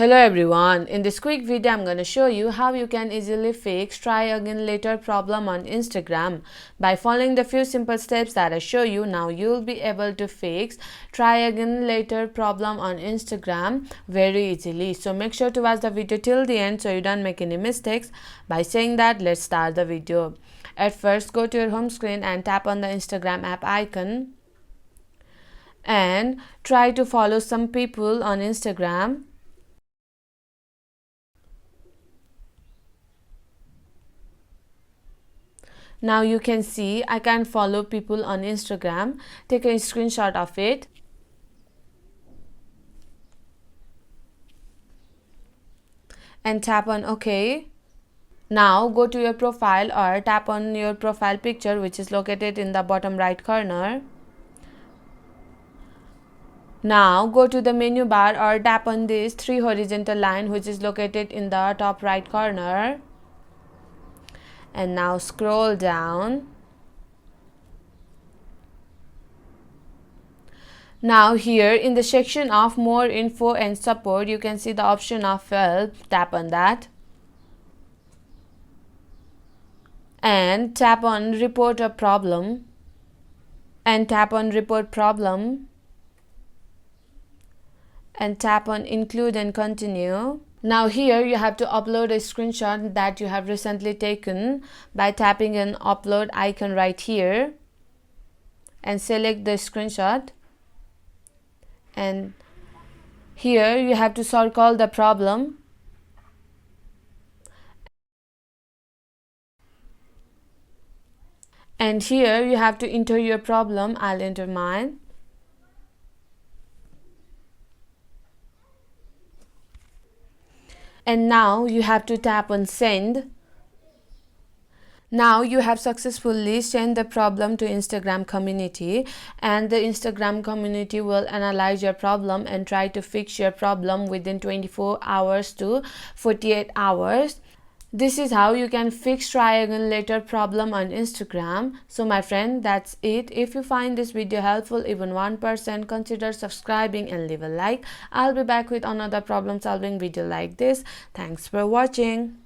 Hello everyone, in this quick video I'm going to show you how you can easily fix try again later problem on Instagram. By following the few simple steps that I show you, now you'll be able to fix try again later problem on Instagram very easily. So make sure to watch the video till the end so you don't make any mistakes. By saying that, let's start the video. At first, go to your home screen and tap on the Instagram app icon and try to follow some people on Instagram. Now you can see I can follow people on Instagram. Take a screenshot of it. And tap on OK. Now go to your profile or tap on your profile picture, which is located in the bottom right corner. Now go to the menu bar or tap on this 3 horizontal line, which is located in the top right corner. And now scroll down. Now here in the section of more info and support, you can see the option of help. Tap on that and tap on report a problem and tap on report problem and tap on include and continue. Now here you have to upload a screenshot that you have recently taken by tapping an upload icon right here and select the screenshot. And here you have to circle the problem and here you have to enter your problem. I'll enter mine. And now you have to tap on send. Now you have successfully sent the problem to Instagram community, and the Instagram community will analyze your problem and try to fix your problem within 24 hours to 48 hours. This is how you can fix try again later problem on Instagram. So my friend, that's it. If you find this video helpful, even 1%, consider subscribing and leave a like. I'll be back with another problem solving video like this. Thanks for watching.